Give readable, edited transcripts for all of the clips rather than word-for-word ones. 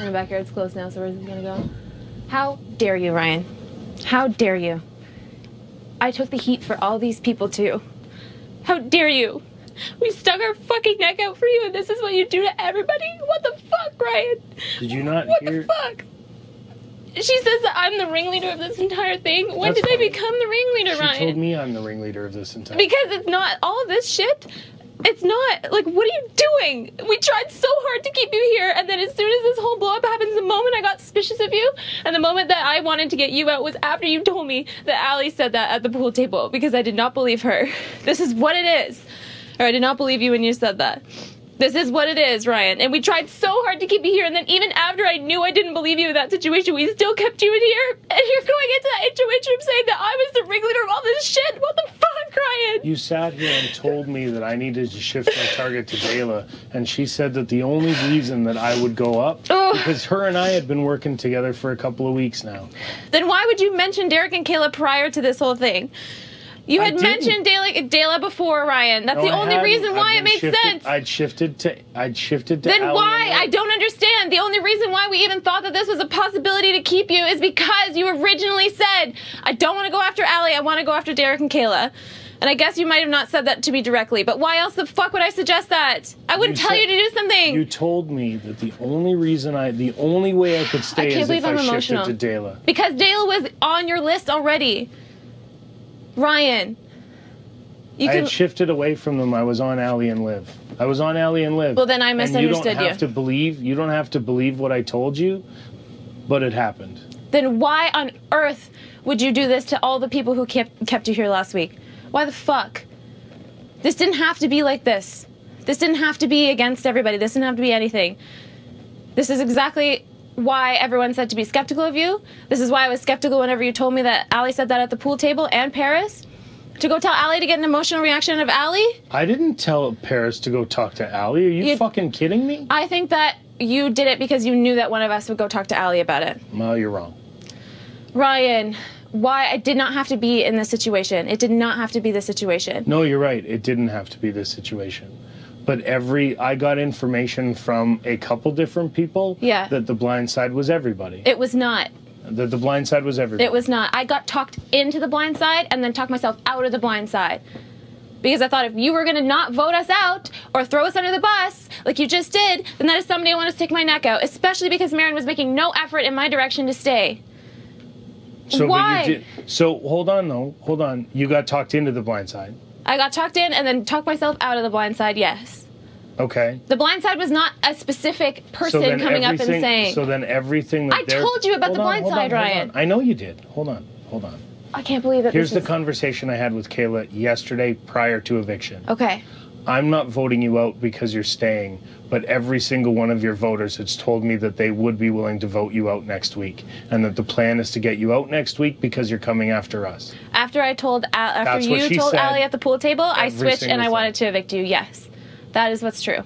in the backyard's closed now, so where's he gonna go? How dare you, Ryan? How dare you? I took the heat for all these people, too. How dare you? We stuck our fucking neck out for you, and this is what you do to everybody? What the fuck, Ryan? Did you not what hear? What the fuck? She says that I'm the ringleader of this entire thing. When That's did I fine. become the ringleader, Ryan? She told me I'm the ringleader of this entire Because it's not all of this shit. It's not, like, what are you doing? We tried so hard to keep you here, and then as soon as this whole blow-up happens, the moment I got suspicious of you, and the moment that I wanted to get you out was after you told me that Allie said that at the pool table, because I did not believe her. This is what it is. Or I did not believe you when you said that. This is what it is, Ryan. And we tried so hard to keep you here, and then even after I knew I didn't believe you in that situation, we still kept you in here, and you're going into that HOH room saying that I was the ringleader of all this shit? What the fuck, Ryan? You sat here and told me that I needed to shift my target to Dayla, and she said that the only reason that I would go up, because her and I had been working together for a couple of weeks now. Then why would you mention Derek and Kayla prior to this whole thing? You had mentioned Dayla before, Ryan. That's the only reason why it made sense. I'd shifted to Then Allie. why? I don't understand. The only reason why we even thought that this was a possibility to keep you is because you originally said, I don't want to go after Allie, I want to go after Derek and Kayla. And I guess you might have not said that to me directly, but why else the fuck would I suggest that? I wouldn't tell you to do something. You told me that the only way I could stay is if I shifted to Dayla. Because Dayla was on your list already. Ryan. I had shifted away from them. I was on Allie and Liv. I was on Allie and Liv. Well, then I misunderstood you. You don't have to believe what I told you, but it happened. Then why on earth would you do this to all the people who kept you here last week? Why the fuck? This didn't have to be like this. This didn't have to be against everybody. This didn't have to be anything. This is exactly why everyone said to be skeptical of you. This is why I was skeptical whenever you told me that Allie said that at the pool table, and Paris. To go tell Allie to get an emotional reaction of Allie? I didn't tell Paris to go talk to Allie. Are you fucking kidding me? I think that you did it because you knew that one of us would go talk to Allie about it. Well, you're wrong. Ryan, why? I did not have to be in this situation. It did not have to be this situation. No, you're right. It didn't have to be this situation. But I got information from a couple different people that the blind side was everybody. It was not. That the blind side was everybody. It was not. I got talked into the blind side and then talked myself out of the blind side. Because I thought if you were going to not vote us out or throw us under the bus, like you just did, then that is somebody I want to stick my neck out. Especially because Marion was making no effort in my direction to stay. So, why? So hold on, though. Hold on. You got talked into the blind side. I got talked in and then talked myself out of the blind side, yes. Okay. The blind side was not a specific person coming up and saying. So then everything that I told you about the blind side, Ryan. I know you did. Hold on. Hold on. I can't believe that. Here's the conversation I had with Kayla yesterday prior to eviction. Okay. I'm not voting you out because you're staying, but every single one of your voters has told me that they would be willing to vote you out next week, and that the plan is to get you out next week because you're coming after us. After you told Allie at the pool table, I switched and I wanted to evict you. Yes, that is what's true.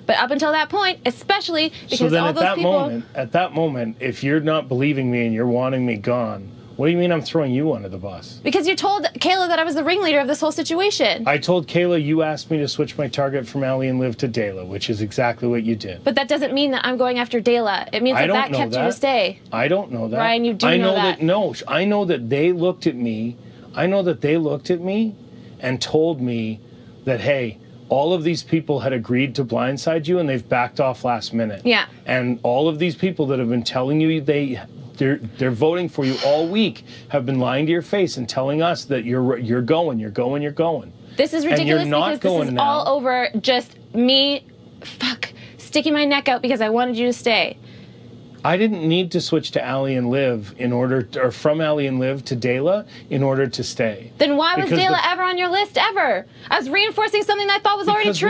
But up until that point, especially because all those people. At that moment, if you're not believing me and you're wanting me gone, what do you mean I'm throwing you under the bus? Because you told Kayla that I was the ringleader of this whole situation. I told Kayla you asked me to switch my target from Allie and Liv to Dayla, which is exactly what you did. But that doesn't mean that I'm going after Dayla. It means that kept you to stay. I don't know that. Ryan, you do know that. No, I know that they looked at me. I know that they looked at me and told me that, hey, all of these people had agreed to blindside you and they've backed off last minute. Yeah. And all of these people that have been telling you they're voting for you all week have been lying to your face and telling us that you're going. This is ridiculous because this is all over just me sticking my neck out because I wanted you to stay. I didn't need to switch to Allie and Liv or from Allie and Liv to Dayla in order to stay. Then why was Dayla ever on your list ever? I was reinforcing something that I thought was already true.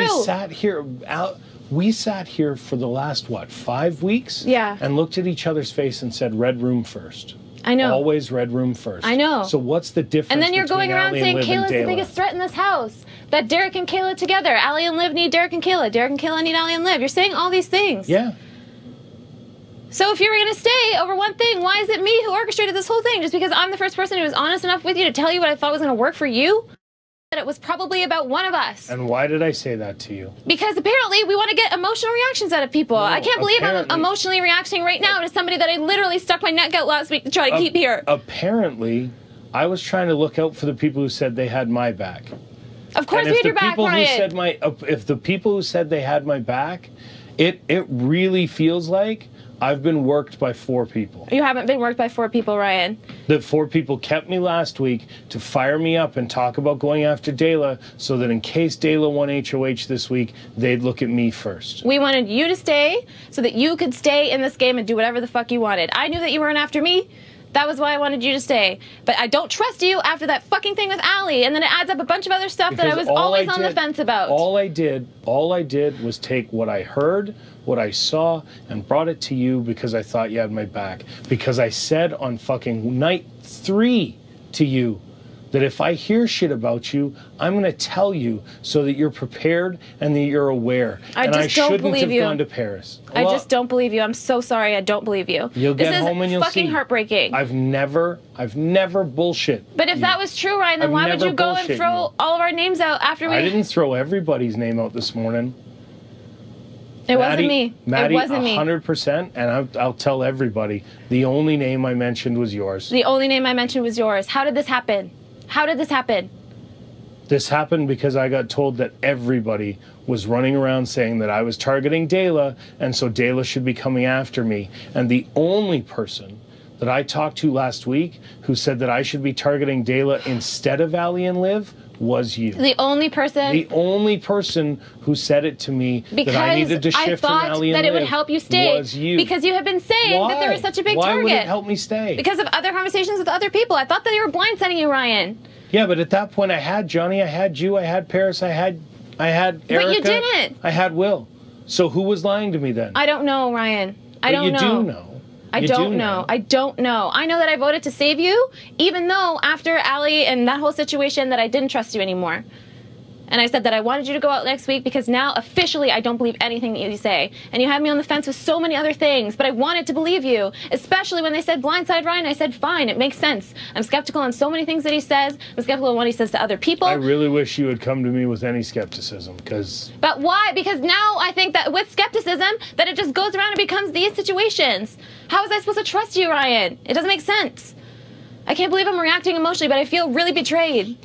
We sat here for the last, 5 weeks? Yeah. And looked at each other's face and said, red room first. I know. Always red room first. I know. So what's the difference? And then you're going around saying Kayla's the biggest threat in this house. That Derek and Kayla together. Allie and Liv need Derek and Kayla. Derek and Kayla need Allie and Liv. You're saying all these things. Yeah. So if you were going to stay over one thing, why is it me who orchestrated this whole thing? Just because I'm the first person who was honest enough with you to tell you what I thought was going to work for you? that it was probably about one of us. And why did I say that to you? Because apparently we want to get emotional reactions out of people. No, I can't believe I'm emotionally reacting right now to somebody that I literally stuck my neck out last week to try to keep here. Apparently, I was trying to look out for the people who said they had my back. Of course we had your back, Ryan. If the people who said they had my back, it really feels like I've been worked by 4 people. You haven't been worked by 4 people, Ryan. The 4 people kept me last week to fire me up and talk about going after Dayla so that in case Dayla won HOH this week, they'd look at me first. We wanted you to stay so that you could stay in this game and do whatever the fuck you wanted. I knew that you weren't after me. That was why I wanted you to stay. But I don't trust you after that fucking thing with Allie. And then it adds up a bunch of other stuff that I was always on the fence about. All I did was take what I heard, what I saw, and brought it to you because I thought you had my back. Because I said on fucking night 3 to you that if I hear shit about you, I'm going to tell you so that you're prepared and that you're aware. I just don't believe you. And I shouldn't have gone to Paris. I just don't believe you. I'm so sorry. I don't believe you. You'll get home and you'll see. This is fucking heartbreaking. I've never bullshit. But if that was true, Ryan, then why would you go and throw all of our names out after we... I didn't throw everybody's name out this morning. It wasn't me. Maddie, it wasn't me. 100%, and I'll tell everybody, the only name I mentioned was yours. The only name I mentioned was yours. How did this happen? How did this happen? This happened because I got told that everybody was running around saying that I was targeting Dayla, and so Dayla should be coming after me. And the only person that I talked to last week who said that I should be targeting Dayla instead of Allie and Liv was you. The only person? The only person who said it to me that I needed to shift from Allie and Liv was you. Because I thought that it would help you stay. Because you had been saying that there was such a big target. Why would it help me stay? Because of other conversations with other people. I thought that they were blindsiding you, Ryan. Yeah, but at that point I had Johnny, I had you, I had Paris, I had Erica. But you didn't. I had Will. So who was lying to me then? I don't know, Ryan. I don't know. You do know. I don't know. I don't know. I know that I voted to save you, even though after Allie and that whole situation that I didn't trust you anymore. And I said that I wanted you to go out next week because now officially I don't believe anything that you say. And you had me on the fence with so many other things, but I wanted to believe you, especially when they said blindside Ryan. I said, fine, it makes sense. I'm skeptical on so many things that he says. I'm skeptical on what he says to other people. I really wish you would come to me with any skepticism, because... But why? Because now I think that with skepticism, that it just goes around and becomes these situations. How was I supposed to trust you, Ryan? It doesn't make sense. I can't believe I'm reacting emotionally, but I feel really betrayed.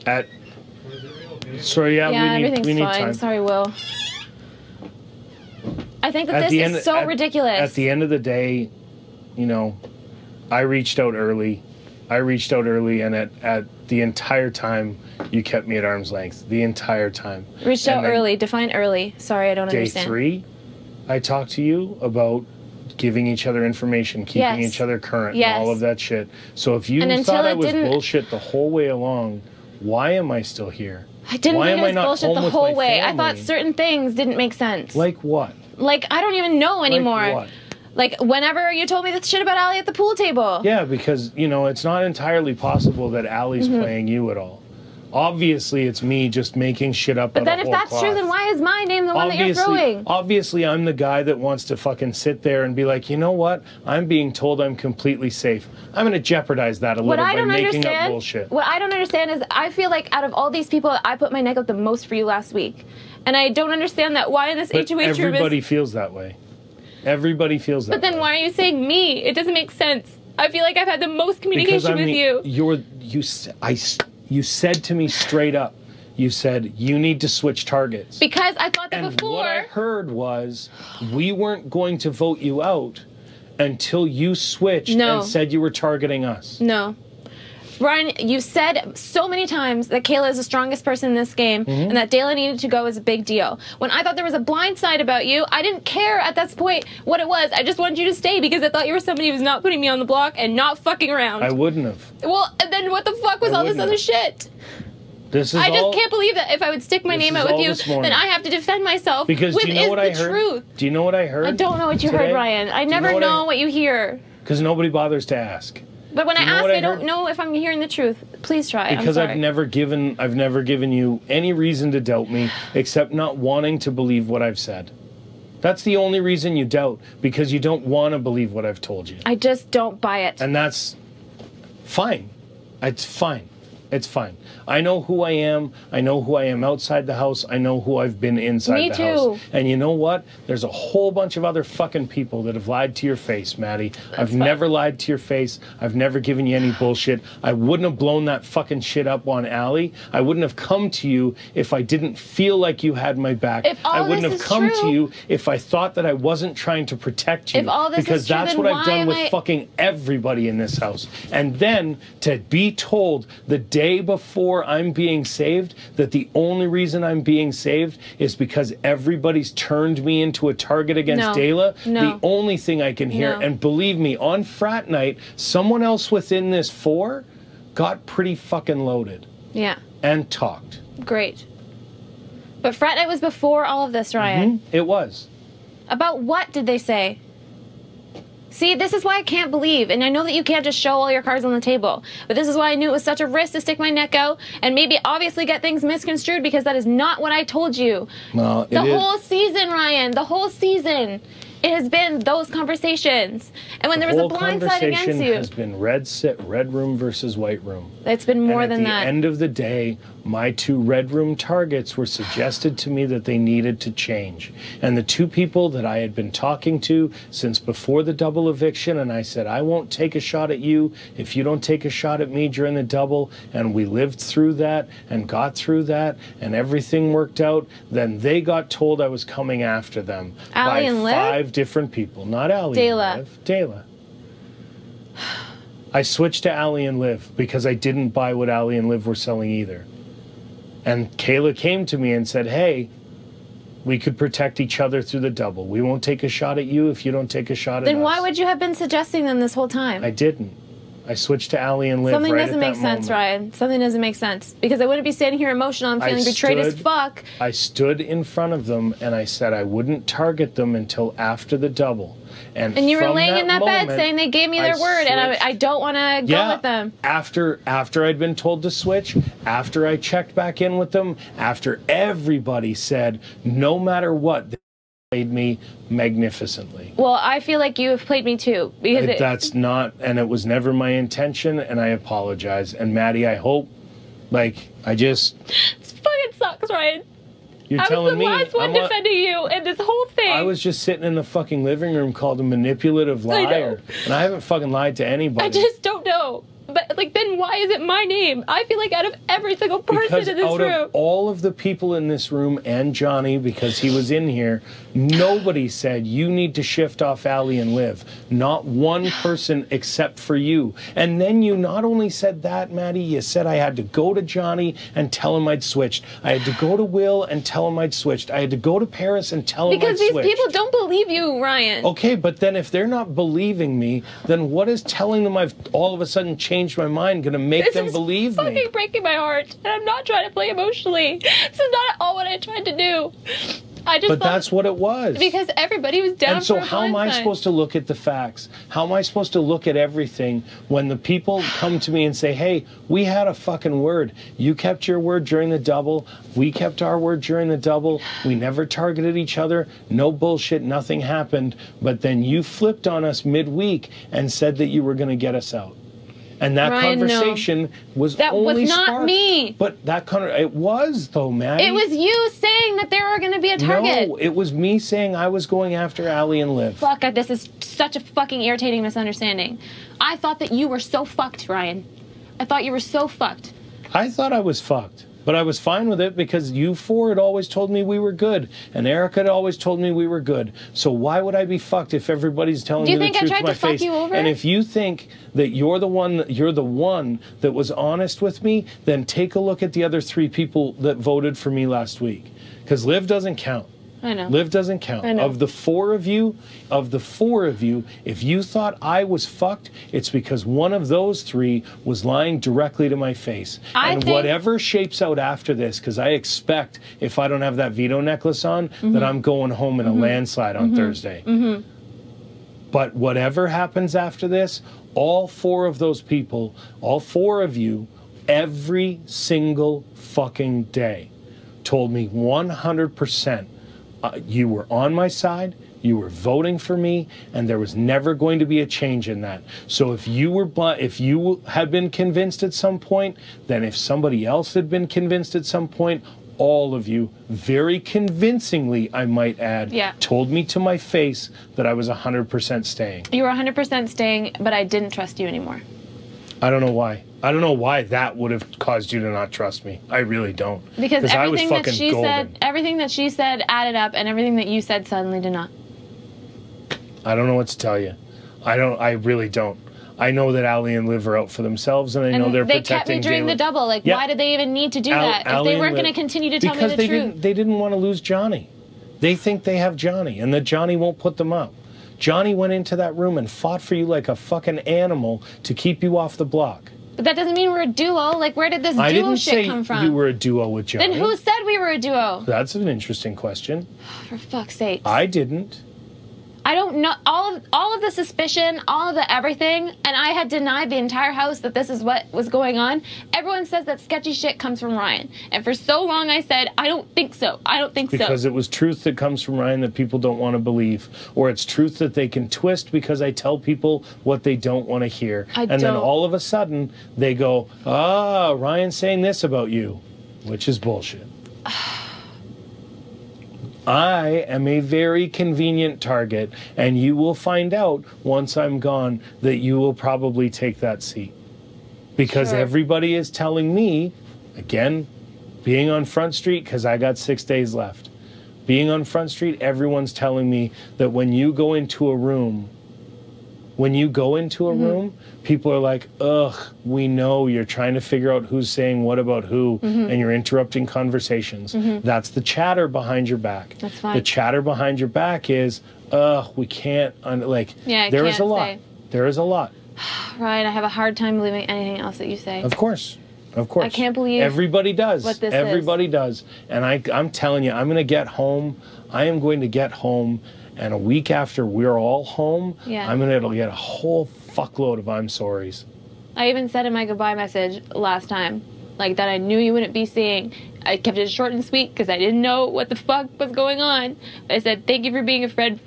Sorry, everything's we need fine. time. Sorry, Will. I think that this is so ridiculous. At the end of the day, you know, I reached out early. And at the entire time, you kept me at arm's length. The entire time. Reached out early. Define early. Sorry, I don't understand. Day 3, I talked to you about giving each other information, keeping each other current, and all of that shit. So if you thought I was bullshit the whole way along, why am I still here? I didn't think it was bullshit the whole way. I thought certain things didn't make sense. Like what? Like, I don't even know anymore. Like what? Like, whenever you told me this shit about Allie at the pool table. Yeah, because, you know, it's not entirely possible that Allie's playing you at all. Obviously, it's me just making shit up. But then if that's true, then why is my name the one that you're throwing? Obviously, I'm the guy that wants to fucking sit there and be like, you know what? I'm being told I'm completely safe. I'm going to jeopardize that a little by making up bullshit. What I don't understand is I feel like out of all these people, I put my neck out the most for you last week. And I don't understand that. Why in this HOH room is... Everybody feels that way. Everybody feels that way. But then why are you saying me? It doesn't make sense. I feel like I've had the most communication with you. You said to me straight up, you said, you need to switch targets. Because I thought that before. And what I heard was, we weren't going to vote you out until you switched and said you were targeting us. No. Ryan, you said so many times that Kayla is the strongest person in this game and that Dayla needed to go is a big deal. When I thought there was a blind side about you, I didn't care at that point what it was. I just wanted you to stay because I thought you were somebody who was not putting me on the block and not fucking around. I wouldn't have. Well, and then what the fuck was all this other shit? I just can't believe that if I would stick my name out with you, then I have to defend myself with do you know what I heard? Truth. Do you know what I heard? I don't know what you heard, Ryan. I never know what you hear. Because nobody bothers to ask. But when I ask, I don't know if I'm hearing the truth. Please try. Because I've never given you any reason to doubt me except not wanting to believe what I've said. That's the only reason you doubt, because you don't want to believe what I've told you. I just don't buy it. And that's fine. It's fine. It's fine. I know who I am. I know who I am outside the house. I know who I've been inside the house. And you know what? There's a whole bunch of other fucking people that have lied to your face, Maddie. I've never lied to your face. I've never given you any bullshit. I wouldn't have blown that fucking shit up on Allie. I wouldn't have come to you if I didn't feel like you had my back. I wouldn't have come to you if I thought that I wasn't trying to protect you. Because that's what I've done with fucking everybody in this house. And then to be told the day before I'm being saved that the only reason I'm being saved is because everybody's turned me into a target against Dayla. The only thing I can hear, and believe me, on frat night, someone else within this 4 got pretty fucking loaded. Yeah. And talked. Great. But frat night was before all of this, Ryan. It was. About what did they say? See, this is why I can't believe, and I know that you can't just show all your cards on the table, but this is why I knew it was such a risk to stick my neck out and maybe obviously get things misconstrued, because that is not what I told you. Well, the whole season, Ryan, the whole season, it has been those conversations. And when there was a blind side against you. The conversation has been red room versus white room. It's been more than that. At the end of the day, my 2 red room targets were suggested to me that they needed to change. And the 2 people that I had been talking to since before the double eviction, and I said, I won't take a shot at you if you don't take a shot at me during the double, and we lived through that and got through that and everything worked out, then they got told I was coming after them by 5 different people. Not Allie and Liv. Dayla. I switched to Allie and Liv because I didn't buy what Allie and Liv were selling either. And Kayla came to me and said, hey, we could protect each other through the double. We won't take a shot at you if you don't take a shot at us. Then why would you have been suggesting them this whole time? I didn't. I switched to Allie and Liv Something right doesn't make sense, Ryan. Something doesn't make sense. Because I wouldn't be standing here emotional and feeling betrayed as fuck. I stood in front of them and I said I wouldn't target them until after the double. And you were laying in that bed saying they gave me their word and I don't want to go with them. After I'd been told to switch, after I checked back in with them, after everybody said no matter what, they played me magnificently. Well, I feel like you have played me too. Because that's not, and it was never my intention, and I apologize. And Maddie, I hope, like, it fucking sucks, Ryan. You're telling me I was the last one defending you in this whole thing. I was just sitting in the fucking living room called a manipulative liar. And I haven't fucking lied to anybody. I just don't know. But, like, then why is it my name? I feel like out of every single person in this room. Because out of all of the people in this room, and Johnny, because he was in here, nobody said, you need to shift off Allie and Liv. Not one person except for you. And then you not only said that, Maddie, you said I had to go to Johnny and tell him I'd switched. I had to go to Will and tell him I'd switched. I had to go to Paris and tell him I'd switched. Because these people don't believe you, Ryan. Okay, but then if they're not believing me, then what is telling them I've all of a sudden changed my mind going to make them believe me? This is fucking breaking my heart, and I'm not trying to play emotionally. This is not at all what I tried to do. But that's what it was. Because everybody was down. And so how am I supposed to look at the facts? How am I supposed to look at everything when the people come to me and say, hey, we had a fucking word. You kept your word during the double. We kept our word during the double. We never targeted each other. No bullshit. Nothing happened. But then you flipped on us midweek and said that you were going to get us out. And that conversation was only sparked. That was not me. But it was, though, Maddie. It was you saying that there were going to be a target. No, it was me saying I was going after Allie and Liv. Fuck, this is such a fucking irritating misunderstanding. I thought that you were so fucked, Ryan. I thought you were so fucked. I thought I was fucked. But I was fine with it because you 4 had always told me we were good. And Erica had always told me we were good. So why would I be fucked if everybody's telling me the truth to my face? Do you think I tried to fuck you over? And if you think that you're the one that was honest with me, then take a look at the other 3 people that voted for me last week. Because Liv doesn't count. I know. Liv doesn't count. I know. Of the four of you, if you thought I was fucked, it's because one of those 3 was lying directly to my face. And whatever shapes out after this, because I expect if I don't have that veto necklace on, that I'm going home in a landslide on Thursday. But whatever happens after this, all 4 of those people, all 4 of you, every single fucking day, told me 100%. You were on my side, You were voting for me, and there was never going to be a change in that. So if you had been convinced at some point, then if somebody else had been convinced at some point, all of you, very convincingly, I might add, told me to my face that I was 100% staying. You were 100% staying, but I didn't trust you anymore. I don't know why. I don't know why that would have caused you to not trust me. I really don't. Because everything that she golden. said, everything that she said added up, and everything that you said suddenly did not. I don't know what to tell you. I really don't. I know that Allie and Liv are out for themselves, and I know they're protecting They kept me during Jayla. the double. Like, why did they even need to do that if they weren't going to continue to tell me the truth? They didn't want to lose Johnny. They think they have Johnny, and that Johnny won't put them up. Johnny went into that room and fought for you like a fucking animal to keep you off the block. But that doesn't mean we're a duo. Like, where did this duo shit come from? I didn't say you were a duo with Johnny. Then who said we were a duo? That's an interesting question. For fuck's sake. I didn't. I don't know. All of the suspicion, all of the everything, and I had denied the entire house that this is what was going on. Everyone says that sketchy shit comes from Ryan. And for so long I said, I don't think so. I don't think so. Because it was truth that comes from Ryan that people don't want to believe. Or it's truth that they can twist because I tell people what they don't want to hear. Then all of a sudden, they go, Ryan's saying this about you. Which is bullshit. I am a very convenient target, and you will find out once I'm gone that you will probably take that seat. Because everybody is telling me, again, being on Front Street, because I got 6 days left. Being on Front Street, everyone's telling me that when you go into a room, people are like, ugh, we know you're trying to figure out who's saying what about who, and you're interrupting conversations. That's the chatter behind your back. That's fine. The chatter behind your back is, ugh, we can't, there is a lot. There is a lot. Ryan, I have a hard time believing anything else that you say. Of course. Of course. I can't believe everybody does. What this Everybody does. And I'm telling you, I'm going to get home. I am going to get home. And a week after we're all home, I'm going to get a whole fuckload of I'm sorries. I even said in my goodbye message last time, like, that I knew you wouldn't be seeing. I kept it short and sweet because I didn't know what the fuck was going on. I said, thank you for being a friend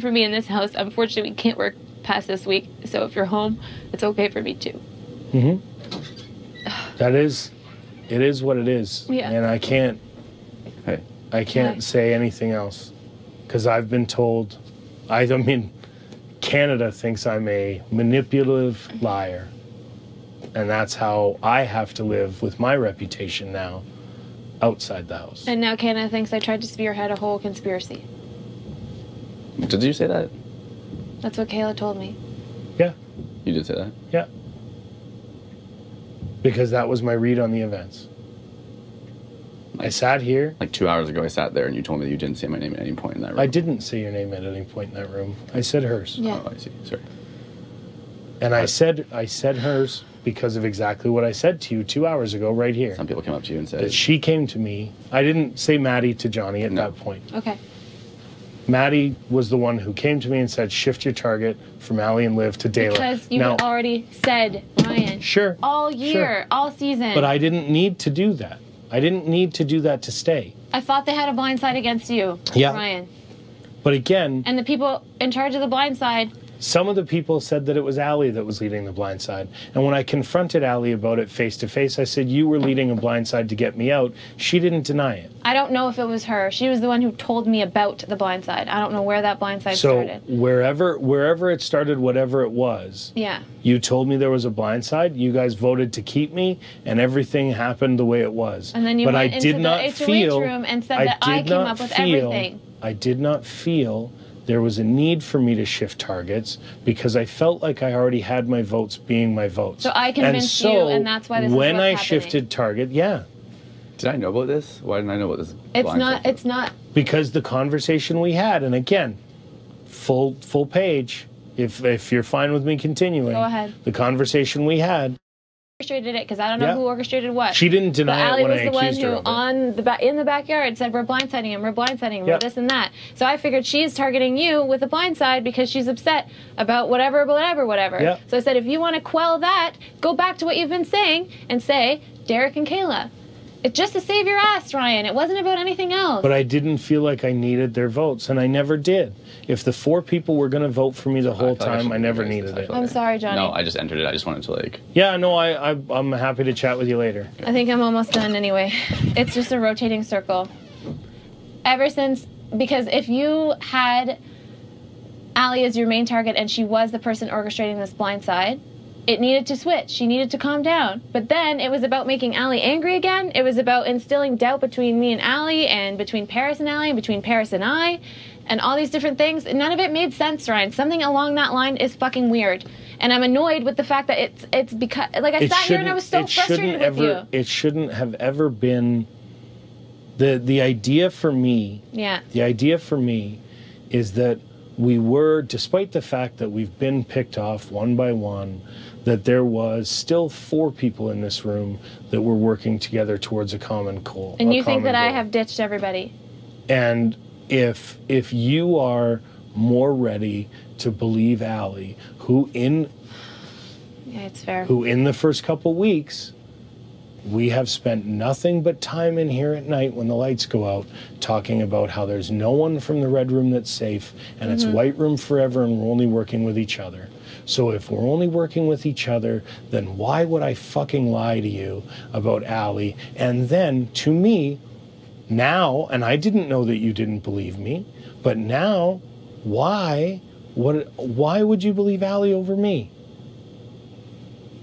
for me in this house. Unfortunately, we can't work past this week. So if you're home, it's okay for me too. It is what it is. Yeah. And I can't say anything else. Because I've been told, I mean, Canada thinks I'm a manipulative liar. And that's how I have to live with my reputation now outside the house. And now Canada thinks I tried to spearhead a whole conspiracy. Did you say that? That's what Kayla told me. Yeah. You did say that? Yeah. Because that was my read on the events. I sat here. Like 2 hours ago, I sat there and you told me that you didn't say my name at any point in that room. I didn't say your name at any point in that room. I said hers. Yeah. Oh, I see. Sorry. And I said hers because of exactly what I said to you 2 hours ago right here. Some people came up to you and said... That she came to me. I didn't say Maddie to Johnny at that point. Okay. Maddie was the one who came to me and said, shift your target from Allie and Liv to Dayla. Because you had already said, Ryan. Sure. All year, all season. But I didn't need to do that. I didn't need to do that to stay. I thought they had a blind side against you, Ryan. But again... And the people in charge of the blind side... Some of the people said that it was Allie that was leading the blind side. And when I confronted Allie about it face to face, I said, you were leading a blind side to get me out. She didn't deny it. I don't know if it was her. She was the one who told me about the blind side. I don't know where that blind side started. So wherever it started, whatever it was, you told me there was a blind side. You guys voted to keep me, and everything happened the way it was. And then you went into the HOH room and said that I came up with everything. I did not feel there was a need for me to shift targets because I felt like I already had my votes being my votes. So I convinced you, and that's why this is what's happening. When I shifted target, Did I know about this? Why didn't I know about this? It's not. Because the conversation we had, and again, full page, if you're fine with me continuing. Go ahead. The conversation we had. Orchestrated it because I don't know who orchestrated what. She didn't deny it when I accused her of it. Allie was the one who in the backyard said we're blindsiding him, we're this and that. So I figured she's targeting you with a blindside because she's upset about whatever. Yep. So I said, if you want to quell that, go back to what you've been saying and say Derek and Kayla. It's just to save your ass, Ryan. It wasn't about anything else. But I didn't feel like I needed their votes, and I never did. If the 4 people were going to vote for me the whole time, I never needed it. I'm sorry, Johnny. No, I just entered it. I just wanted to, like... Yeah, no, I'm happy to chat with you later. I think I'm almost done anyway. It's just a rotating circle. Ever since... Because if you had Allie as your main target and she was the person orchestrating this blind side, it needed to switch. She needed to calm down. But then it was about making Allie angry again. It was about instilling doubt between me and Allie, and between Paris and Allie, and between Paris and I, and all these different things. None of it made sense, Ryan. Something along that line is fucking weird. And I'm annoyed with the fact that it's because... Like, I sat here and I was so frustrated with you. It shouldn't have ever been... The idea for me... Yeah. The idea for me is that we were, despite the fact that we've been picked off one by one, that there was still 4 people in this room that were working together towards a common goal. And you think that I have ditched everybody? And if you are more ready to believe Allie, who in it's fair. Who in the first couple weeks, we have spent nothing but time in here at night when the lights go out talking about how there's no one from the red room that's safe, and it's white room forever, and we're only working with each other. So if we're only working with each other, then why would I fucking lie to you about Allie? And then, to me, now, and I didn't know that you didn't believe me, but now, why would you believe Allie over me?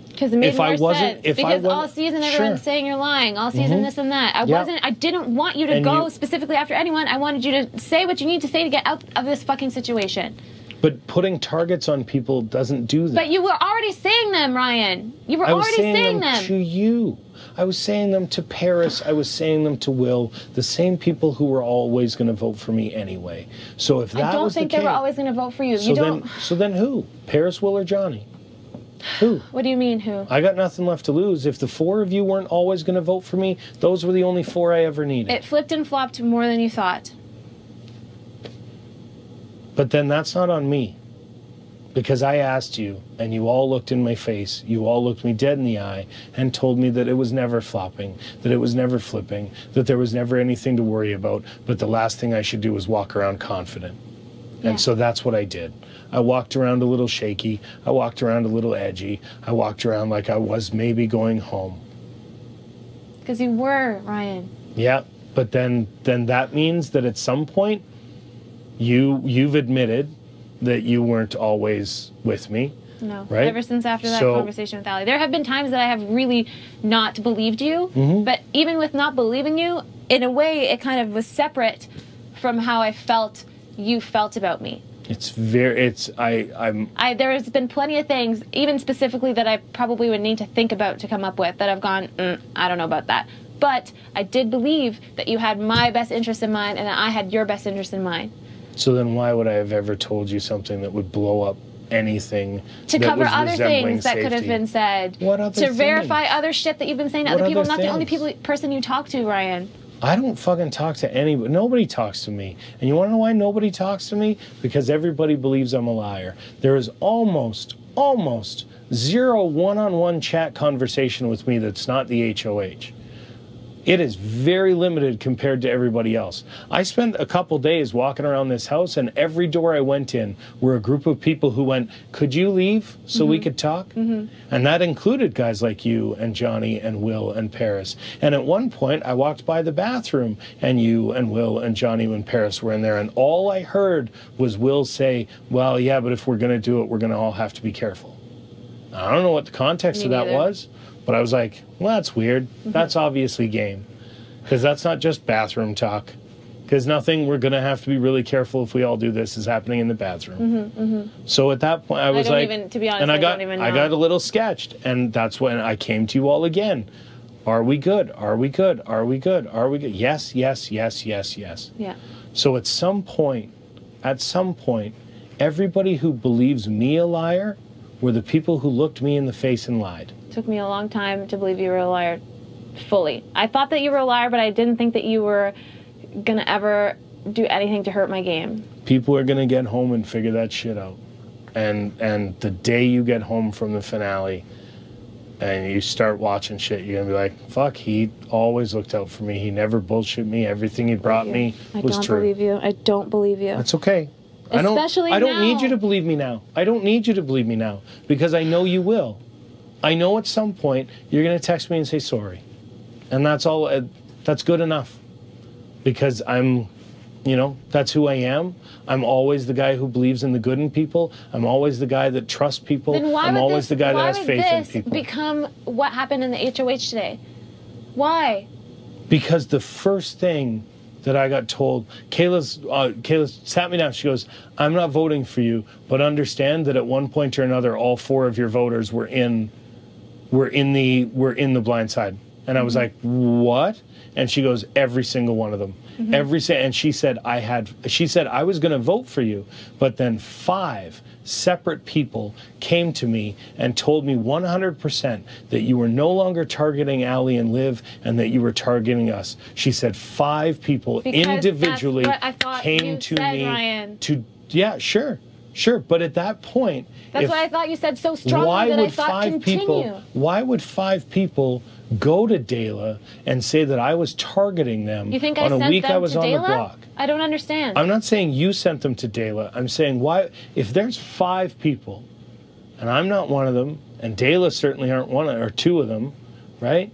Because it made more sense. Because all season everyone's saying you're lying. All season this and that. I didn't want you to go specifically after anyone. I wanted you to say what you need to say to get out of this fucking situation. But putting targets on people doesn't do that. But you were already saying them, Ryan. You were already saying them to you. I was saying them to Paris. I was saying them to Will. The same people who were always going to vote for me anyway. So if that was the case... I don't think they were always going to vote for you. So then who? Paris, Will, or Johnny? Who? What do you mean, who? I got nothing left to lose. If the 4 of you weren't always going to vote for me, those were the only 4 I ever needed. It flipped and flopped more than you thought. But then that's not on me. Because I asked you, and you all looked in my face, you all looked me dead in the eye, and told me that it was never flopping, that it was never flipping, that there was never anything to worry about, but the last thing I should do was walk around confident. And so that's what I did. I walked around a little shaky, I walked around a little edgy, I walked around like I was maybe going home. Because you were, Ryan. Yeah, but then that means that at some point, you've admitted that you weren't always with me. No, right? Ever since after that conversation with Allie. There have been times that I have really not believed you, but even with not believing you, in a way, it kind of was separate from how I felt you felt about me. There has been plenty of things, even specifically that I probably would need to think about to come up with, that I've gone, I don't know about that. But I did believe that you had my best interest in mind and that I had your best interest in mind. So then why would I have ever told you something that would blow up anything to cover other things that could have been said? What other to verify other shit that you've been saying to other people. I'm not the only person you talk to, Ryan. I don't fucking talk to anybody. Nobody talks to me. And you want to know why nobody talks to me? Because everybody believes I'm a liar. There is almost zero one-on-one chat conversation with me that's not the HOH. It is very limited compared to everybody else. I spent a couple days walking around this house, and every door I went in were a group of people who went, could you leave so we could talk? And that included guys like you and Johnny and Will and Paris. And at one point, I walked by the bathroom, and you and Will and Johnny and Paris were in there, and all I heard was Will say, well, yeah, but if we're going to do it, we're going to all have to be careful. I don't know what the context of that was. But I was like, well, that's weird. That's obviously game. Because that's not just bathroom talk. Because nothing we're going to have to be really careful if we all do this is happening in the bathroom. So at that point, I was like... to be honest, and I don't even know. I got a little sketched. And that's when I came to you all again. Are we good? Are we good? Are we good? Are we good? Yes, yes, yes, yes, yes. Yeah. So at some point, everybody who believes me a liar were the people who looked me in the face and lied. It took me a long time to believe you were a liar fully. I thought that you were a liar, but I didn't think that you were going to ever do anything to hurt my game. People are going to get home and figure that shit out. And the day you get home from the finale, and you start watching shit, you're gonna be like, fuck, he always looked out for me. He never bullshit me. Everything he brought me was true. I don't believe you. I don't believe you. That's okay. Especially I don't now. need you to believe me now. I don't need you to believe me now because I know you will. I know at some point you're going to text me and say sorry. And that's all. That's good enough. Because I'm, you know, that's who I am. I'm always the guy who believes in the good in people. I'm always the guy that trusts people. Then why I'm would always the guy that has faith in this people. become what happened in the HOH today? Why? Because the first thing that I got told, Kayla sat me down. She goes, I'm not voting for you, but understand that at one point or another, all 4 of your voters were in the blind side. And I was like, what? And she goes, every single one of them. And she said, I was going to vote for you, but then 5 separate people came to me and told me 100% that you were no longer targeting Allie and Liv and that you were targeting us. She said 5 people individually came to me Ryan. yeah, sure, but at that point, that's why I thought you said so strongly that I thought continue. Why would 5 people go to Dela and say that I was targeting them you think on I a sent week them I was to on Dela? the block? I don't understand. I'm not saying you sent them to Dela. I'm saying why, if there's 5 people, and I'm not one of them, and Dela certainly aren't one or 2 of them, right?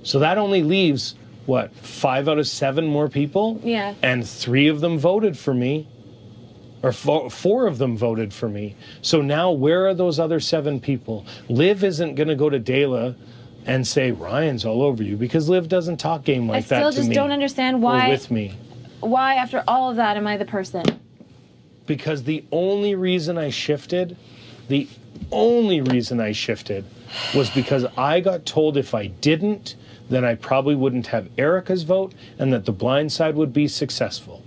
So that only leaves, what, 5 out of 7 more people? Yeah. And 3 of them voted for me. Or 4 of them voted for me. So now where are those other 7 people? Liv isn't going to go to Dela and say, Ryan's all over you, because Liv doesn't talk game like that to me. I still just don't understand why. Or with me. Why, after all of that, am I the person? Because the only reason I shifted was because I got told if I didn't, then I probably wouldn't have Erica's vote and that the blind side would be successful.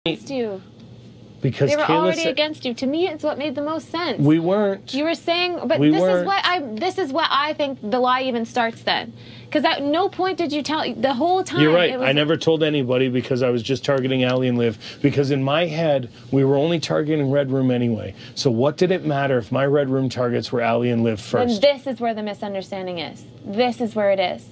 Against you. Because they were Kayla already against you. To me, it's what made the most sense. We weren't. You were saying, but this is what I think the lie even starts then. Because at no point did you tell, the whole time. You're right. I never told anybody because I was just targeting Allie and Liv. Because in my head, we were only targeting Red Room anyway. So what did it matter if my Red Room targets were Allie and Liv first? And this is where the misunderstanding is. This is where it is.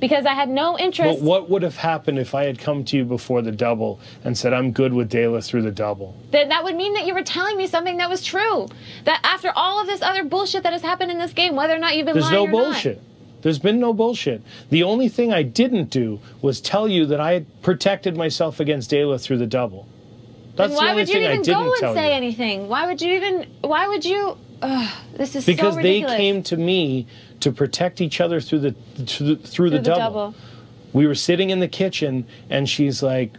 Because I had no interest. But what would have happened if I had come to you before the double and said, I'm good with Dela through the double? Then that would mean that you were telling me something that was true. That after all of this other bullshit that has happened in this game, whether or not you've been lying or not. There's no bullshit. There's been no bullshit. The only thing I didn't do was tell you that I had protected myself against Dela through the double. That's the only thing I didn't tell you. Why would you even go and say anything? Why would you... this is because so ridiculous. They came to me to protect each other through the double. We were sitting in the kitchen, and she's like,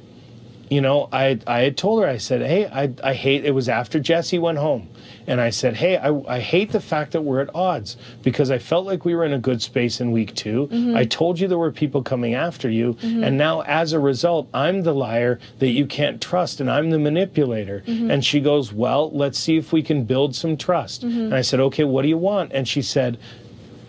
you know, I had told her, I said, hey, I hate, it was after Jesse went home. And I said, hey, I hate the fact that we're at odds because I felt like we were in a good space in week 2. I told you there were people coming after you. And now as a result, I'm the liar that you can't trust and I'm the manipulator. And she goes, well, let's see if we can build some trust. And I said, okay, what do you want? And she said,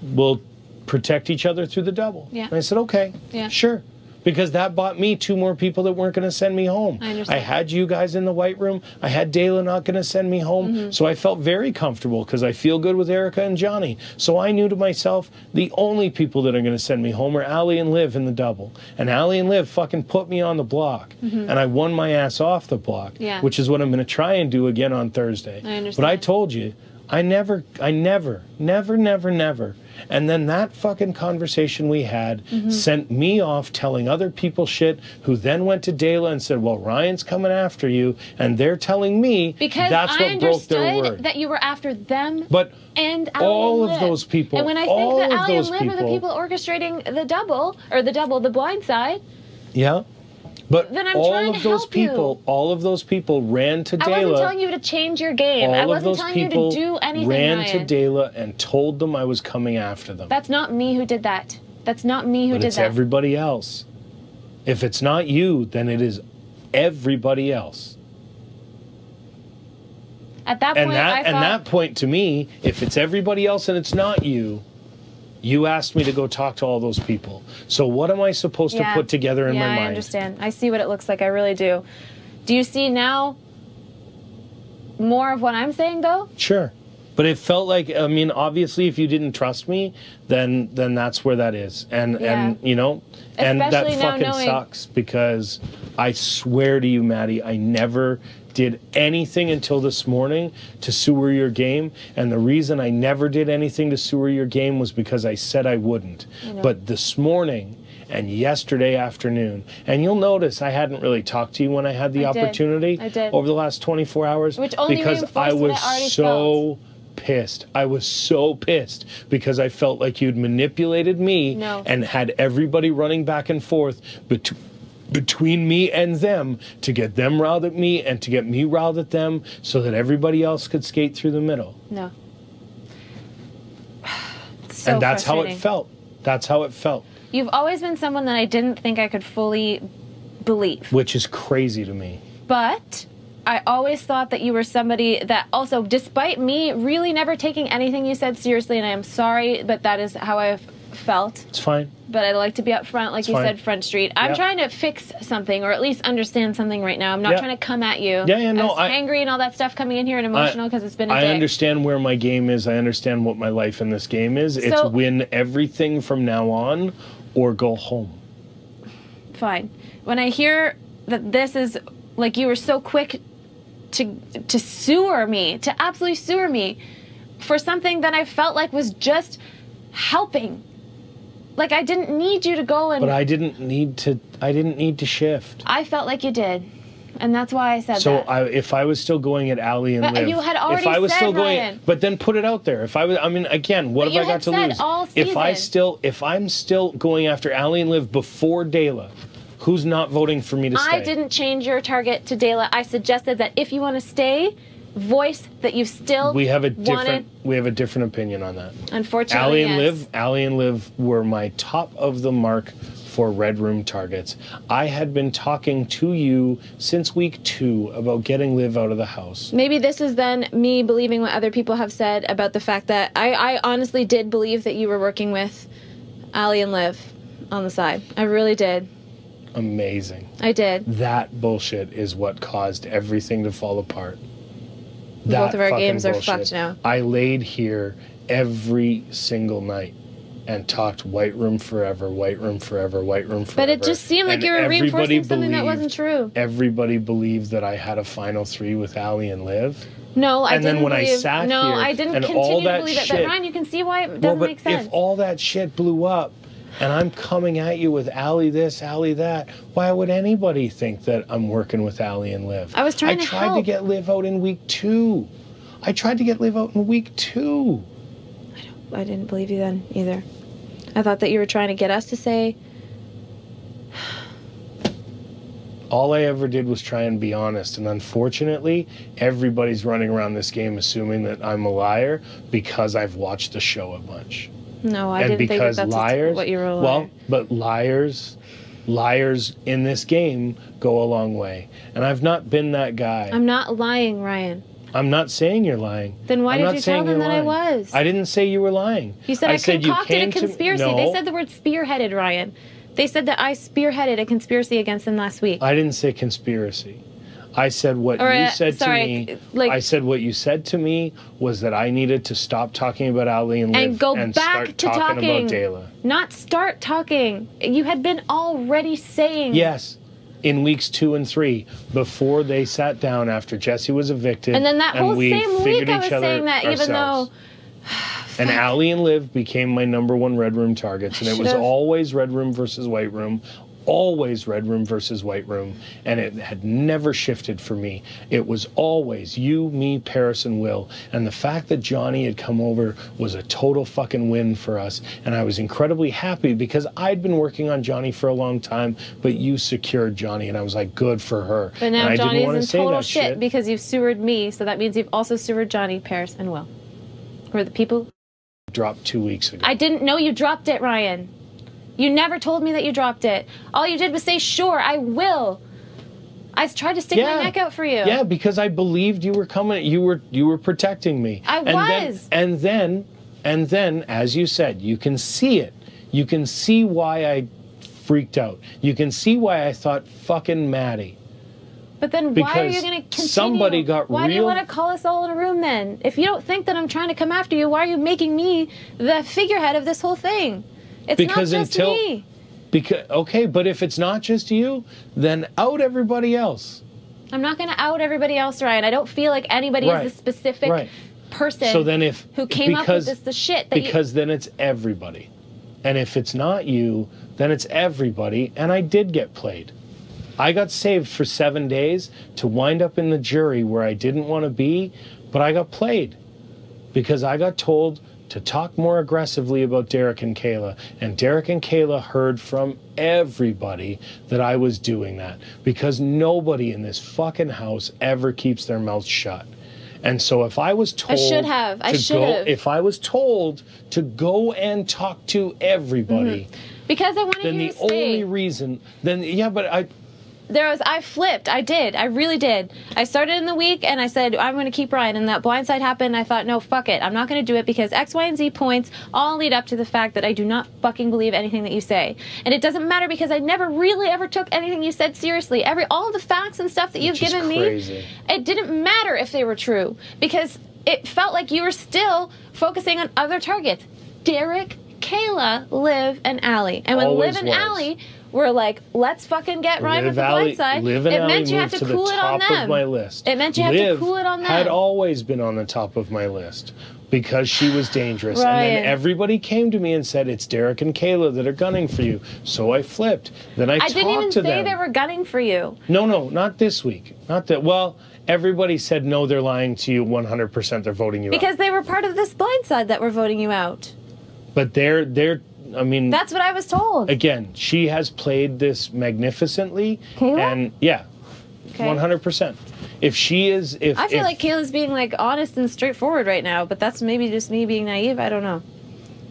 we'll protect each other through the double. Yeah. And I said, okay, sure. Because that bought me 2 more people that weren't going to send me home. I understand. I had you guys in the white room. I had Dela not going to send me home. So I felt very comfortable because I feel good with Erica and Johnny. So I knew to myself, the only people that are going to send me home are Allie and Liv in the double. And Allie and Liv fucking put me on the block. And I won my ass off the block, which is what I'm going to try and do again on Thursday. I understand. But I told you, I never. And then that fucking conversation we had sent me off telling other people shit who then went to Dela and said, well, Ryan's coming after you. And they're telling me because that's what broke their word. I understood that you were after them and all Allie of those people. And when I think that Allie and Liv are the people orchestrating the double, or the blind side. Yeah. But then I'm all of those people ran to Dela. I wasn't telling you to change your game. I wasn't telling you to do anything, ran to Dela and told them I was coming after them. That's not me who did that. That's not me who did that. It's everybody else. If it's not you, then it is everybody else. At that point, and that point to me, if it's everybody else and it's not you, you asked me to go talk to all those people. So what am I supposed to put together in my mind? Yeah, I understand. I see what it looks like. I really do. Do you see now more of what I'm saying, though? Sure. But it felt like, I mean, obviously, if you didn't trust me, then that's where that is, and you know, and Especially that now fucking knowing- sucks because I swear to you, Maddie, I never did anything until this morning to sewer your game, and the reason I never did anything to sewer your game was because I said I wouldn't. But this morning and yesterday afternoon, and you'll notice I hadn't really talked to you when I had the opportunity I did. over the last 24 hours, Which only because reinforced I what was I already so pissed. I was so pissed because I felt like you'd manipulated me and had everybody running back and forth between me and them to get them riled at me and to get me riled at them so that everybody else could skate through the middle. No. So and that's how it frustrating. felt. That's how it felt. You've always been someone that I didn't think I could fully believe. Which is crazy to me. But I always thought that you were somebody that also, despite me really never taking anything you said seriously, and I am sorry, but that is how I've felt. It's fine. But I like to be up front, like you said, Front Street. I'm trying to fix something, or at least understand something right now. I'm not trying to come at you. I was angry and all that stuff coming in here and emotional because it's been a day. I understand where my game is. I understand what my life in this game is. It's win everything from now on or go home. Fine. When I hear that this is, like, you were so quick to sewer me, to absolutely sewer me for something that I felt like was just helping. Like, I didn't need you to go and... But I didn't need to shift. I felt like you did. And that's why I said that. So if I was still going at Allie and But Liv... you had already if I was said, still going, Ryan. But then put it out there. If I was... I mean, again, what But have you I got to had lose? said all If I'm still going after Allie and Liv before Dayla, who's not voting for me to stay? I didn't change your target to Dayla. I suggested that if you want to stay, voice that you still we have a wanted. different opinion on that. Unfortunately, Allie and Liv were my top of the mark for Red Room targets. I had been talking to you since week 2 about getting Liv out of the house. Maybe this is then me believing what other people have said about the fact that I honestly did believe that you were working with Allie and Liv on the side. I really did. Amazing. I did. That bullshit is what caused everything to fall apart. Both of our fucking games are bullshit. fucked now. I laid here every single night and talked White Room forever, White Room forever, White Room forever. But it just seemed like you were reinforcing something that wasn't true. Everybody believed that I had a final 3 with Allie and Liv. No, I didn't And then when believe, I sat no, here I didn't and continue all to that believe it. shit, But Ryan, you can see why it doesn't make sense. If all that shit blew up and I'm coming at you with Allie this, Allie that, why would anybody think that I'm working with Allie and Liv? I was trying to I tried to help. get Liv out in week 2. I tried to get Liv out in week 2. I didn't believe you then either. I thought that you were trying to get us to say... All I ever did was try and be honest, and unfortunately, everybody's running around this game assuming that I'm a liar because I've watched the show a bunch. No, I And didn't think that because that's liars, what you were a liar. well, but liars in this game go a long way, and I've not been that guy. I'm not lying, Ryan. I'm not saying you're lying. Then why I'm did not you tell saying them you're that I lying. was? I didn't say you were lying. You said I said you concocted a came to- conspiracy. No. They said the word spearheaded, Ryan. They said that I spearheaded a conspiracy against them last week. I didn't say conspiracy. I said what Or, you said sorry, to me. like- I said what you said to me was that I needed to stop talking about Ali and Liv And go and back start to talking talking. about Dayla. Not start talking. You had been already saying. Yes, in weeks 2 and 3, before they sat down after Jesse was evicted. And then that whole we same week figured I each was other saying that even ourselves. though... And Ali and Liv became my #1 Red Room targets, and it was Should've- always Red Room versus White Room. Always Red Room versus White Room, and it had never shifted for me. It was always you, me, Paris, and Will, and the fact that Johnny had come over was a total fucking win for us, and I was incredibly happy because I'd been working on Johnny for a long time, but you secured Johnny, and I was like, good for her. But now and I didn't Johnny's want to in say total that shit because you've sewered me, so that means you've also sewered Johnny, Paris, and Will. Who are the people? Dropped 2 weeks ago. I didn't know you dropped it, Ryan. You never told me that you dropped it. All you did was say, sure, I will. I tried to stick my neck out for you. Yeah, because I believed you were coming. You were protecting me. I was. And then, as you said, you can see it. You can see why I freaked out. You can see why I thought fucking Maddie. But then why are you Because going to continue? somebody got Why do you real- want to call us all in a room then? If you don't think that I'm trying to come after you, why are you making me the figurehead of this whole thing? It's Because not just until- me. Because okay, but if it's not just you, then out everybody else. I'm not going to out everybody else, Ryan. I don't feel like anybody Right. is the specific Right. person So then if who came up with the shit that because then it's everybody. And if it's not you, then it's everybody. And I did get played. I got saved for 7 days to wind up in the jury where I didn't want to be, but I got played because I got told to talk more aggressively about Derek and Kayla. And Derek and Kayla heard from everybody that I was doing that because nobody in this fucking house ever keeps their mouth shut. And so if I was told should have. I to should go, have. if I was told to go and talk to everybody, because I wanted then you the to stay. only reason, then yeah, but I flipped. I did. I really did. I started in the week and I said, I'm going to keep Ryan. And that blindside happened. And I thought, no, fuck it. I'm not going to do it because X, Y, and Z points all lead up to the fact that I do not fucking believe anything that you say. And it doesn't matter because I never really ever took anything you said seriously. All the facts and stuff that you've Which is given crazy. me, it didn't matter if they were true because it felt like you were still focusing on other targets. Derek, Kayla, Liv, and Allie. And when Always Liv and was. Allie were like, let's fucking get Ryan with the blind side, Liv and it Allie meant you had moved to the cool it on top of them. my list. It meant you had to Liv cool it on them. had always been on the top of my list because she was dangerous. And Ryan. then everybody came to me and said, it's Derek and Kayla that are gunning for you. So I flipped. Then I I talked didn't even to say them. they were gunning for you. No, not this week. Not that. Well, everybody said, no, they're lying to you 100%. They're voting you out. Because they were part of this blind side that were voting you out. But they're, I mean. That's what I was told. Again, she has played this magnificently. Kayla? And yeah, Okay. 100%. If she is, I feel like Kayla's being like honest and straightforward right now, but that's maybe just me being naive. I don't know.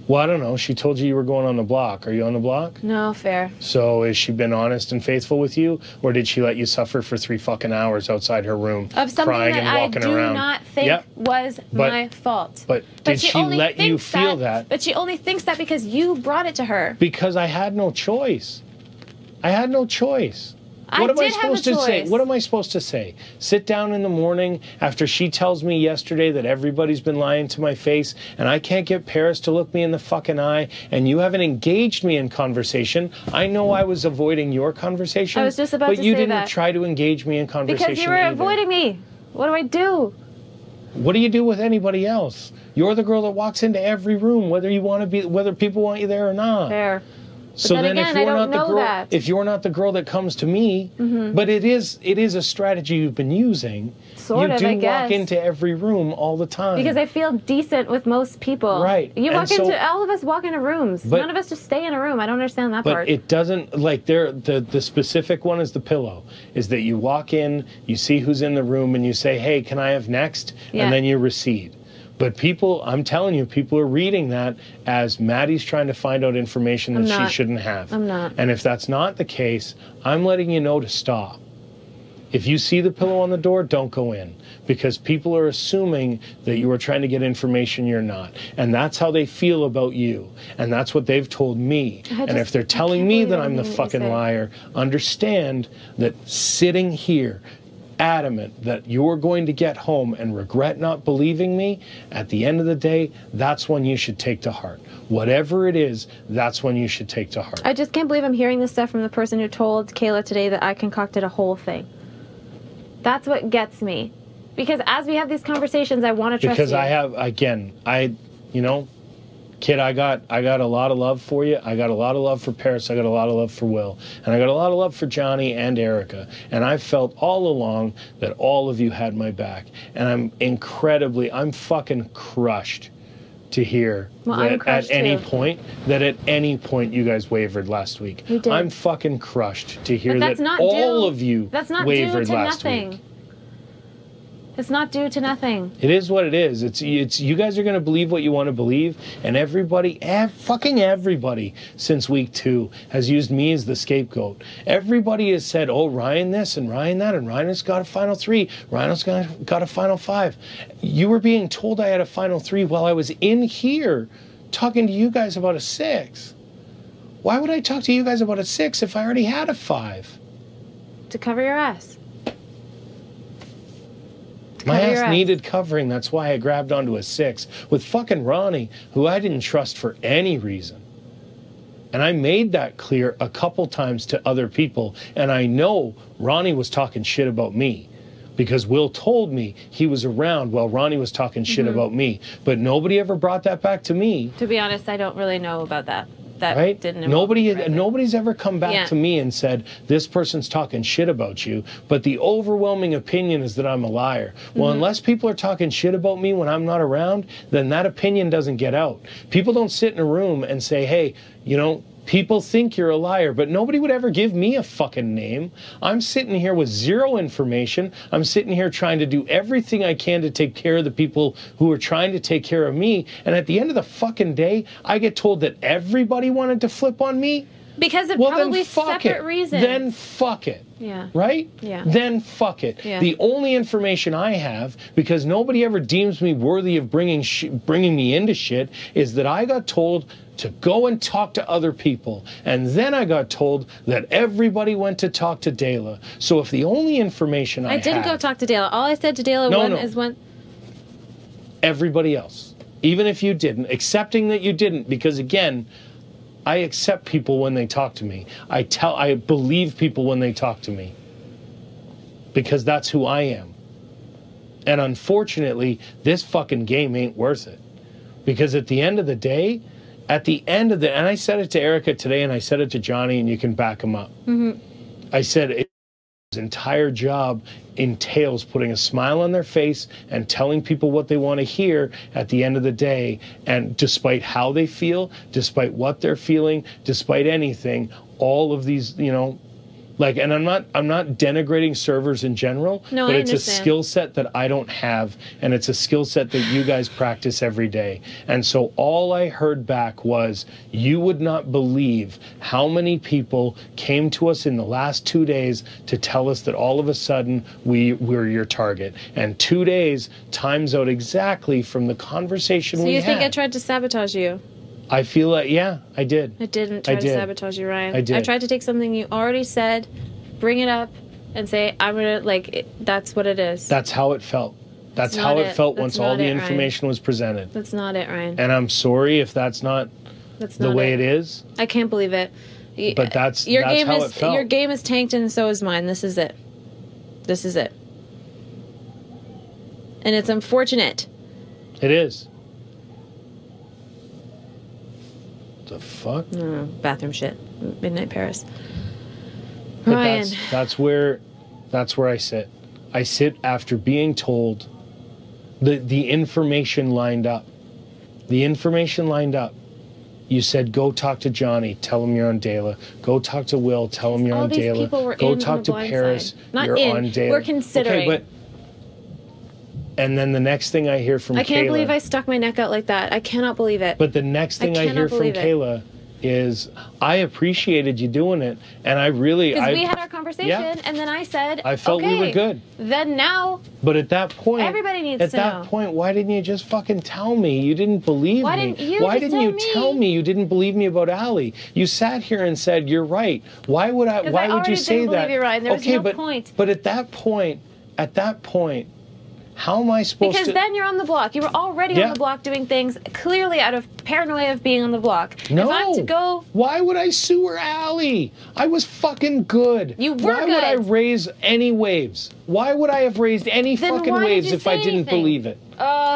Well, I don't know. She told you were going on the block. Are you on the block? No, fair. So has she been honest and faithful with you? Or did she let you suffer for 3 fucking hours outside her room Of something crying that and I walking do around? not think Yep. was But- my fault. But did she only let you thinks feel that? But she only thinks that because you brought it to her. Because I had no choice. I had no choice. What am I did have a supposed to say? choice. What am I supposed to say? Sit down in the morning after she tells me yesterday that everybody's been lying to my face and I can't get Paris to look me in the fucking eye and you haven't engaged me in conversation. I know I was avoiding your conversation. I was just about but to you say didn't that. try to engage me in conversation Because you were either. avoiding me. What do I do? What do you do with anybody else? You're the girl that walks into every room, whether people want you there or not. Fair. So then then, again, if I you're don't not the know girl, that. if you're not the girl that comes to me, but it is a strategy you've been using. Sort you of, do I guess. walk into every room all the time. Because I feel decent with most people. Right. You And walk so- into, all of us walk into rooms. But- None of us just stay in a room. I don't understand that But part. it doesn't like the specific one is the pillow. Is that you walk in, you see who's in the room, and you say, "Hey, can I have next?" Yeah. And then you recede. But people, I'm telling you, people are reading that as Maddie's trying to find out information that I'm she not. shouldn't have. I'm not. And if that's not the case, I'm letting you know to stop. If you see the pillow on the door, don't go in. Because people are assuming that you are trying to get information you're not. And that's how they feel about you. And that's what they've told me. And if they're telling can't me believe that I'm the anything that you fucking say. liar, understand that sitting here adamant that you're going to get home and regret not believing me, at the end of the day, that's one you should take to heart. Whatever it is, that's one you should take to heart. I just can't believe I'm hearing this stuff from the person who told Kayla today that I concocted a whole thing. That's what gets me. Because as we have these conversations, I want to trust Because you. I have, again, kid, I got a lot of love for you. I got a lot of love for Paris. I got a lot of love for Will. And I got a lot of love for Johnny and Erica. And I've felt all along that all of you had my back. And I'm fucking crushed to hear Well, I'm that crushed at any too. point you guys wavered last week. We did. I'm fucking crushed to hear But that that's not all due- of you That's not due wavered to last nothing. week. It's not due to nothing. It is what it is. It's you guys are going to believe what you want to believe, and fucking everybody since week 2 has used me as the scapegoat. Everybody has said, "Oh, Ryan this and Ryan that, and Ryan has got a final 3. Ryan's got a final 5." You were being told I had a final 3 while I was in here talking to you guys about a 6. Why would I talk to you guys about a 6 if I already had a 5? To cover your ass. My Cover your ass ass. needed covering. That's why I grabbed onto a 6 with fucking Ronnie, who I didn't trust for any reason. And I made that clear a couple times to other people. And I know Ronnie was talking shit about me because Will told me he was around while Ronnie was talking shit about me. But nobody ever brought that back to me. To be honest, I don't really know about that. That Right? didn't involve me directly. Nobody's ever come back to me and said, this person's talking shit about you. But the overwhelming opinion is that I'm a liar. Well, unless people are talking shit about me when I'm not around, then that opinion doesn't get out. People don't sit in a room and say, hey, you know, people think you're a liar, but nobody would ever give me a fucking name. I'm sitting here with zero information. I'm sitting here trying to do everything I can to take care of the people who are trying to take care of me. And at the end of the fucking day, I get told that everybody wanted to flip on me. Because of Well, probably then fuck separate it. reasons. Then fuck it. Yeah. Right? Yeah. Then fuck it. Yeah. The only information I have, because nobody ever deems me worthy of bringing me into shit, is that I got told to go and talk to other people. And then I got told that everybody went to talk to Dela. So if the only information I didn't have, go talk to Dela. All I said to Dela is when... everybody else, even if you didn't, accepting that you didn't, because again, I accept people when they talk to me. I believe people when they talk to me. Because that's who I am. And unfortunately, this fucking game ain't worth it. Because at the end of the day, and I said it to Erica today, and I said it to Johnny, and you can back him up. I said, his entire job entails putting a smile on their face and telling people what they want to hear at the end of the day. And despite how they feel, despite what they're feeling, despite anything, all of these, you know, like, and I'm not denigrating servers in general, No, but I it's understand. a skill set that I don't have, and it's a skill set that you guys practice every day. And so all I heard back was, you would not believe how many people came to us in the last 2 days to tell us that all of a sudden we're your target. And 2 days times out exactly from the conversation we had. So you think I tried to sabotage you? I feel like, yeah, I did. I didn't try to sabotage you, Ryan. I did. I tried to take something you already said, bring it up, and say, I'm going to, like, that's what it is. That's how it felt. That's how it felt once all the information was presented. That's not it, Ryan. And I'm sorry if that's not the way it is. I can't believe it. But that's your game how is it felt. your game is tanked, and so is mine. This is it. This is it. And it's unfortunate. It is. The fuck? Bathroom shit. Midnight Paris. But Ryan. that's where I sit. I sit after being told the information lined up. The information lined up. You said, go talk to Johnny, tell him you're on Dela. Go talk to Will, tell him you're All on these Dela. people were Go in on talk the to blind Paris, side. Not you're in. on Dela. We're considering. Okay, and then the next thing I hear from Kayla... I can't believe I stuck my neck out like that. I cannot believe it. But the next thing I hear from Kayla is, I appreciated you doing it, and I really... Because we had our conversation, and then I said, I felt we were good. Then now... But at that point... Everybody needs to know. At that point, why didn't you just fucking tell me? You didn't believe me. Why didn't you tell me you didn't believe me about Allie? You sat here and said, you're right. Why would I... Why would you say that? Because I already didn't believe you, Ryan. There was no point. But at that point... How am I supposed to... Because then you're on the block. You were already on the block doing things clearly out of paranoia of being on the block. No. If I'm to go... Why would I sue her, Allie? I was fucking good. You were Why good. would I raise any waves? Why would I have raised any fucking waves if I didn't believe it?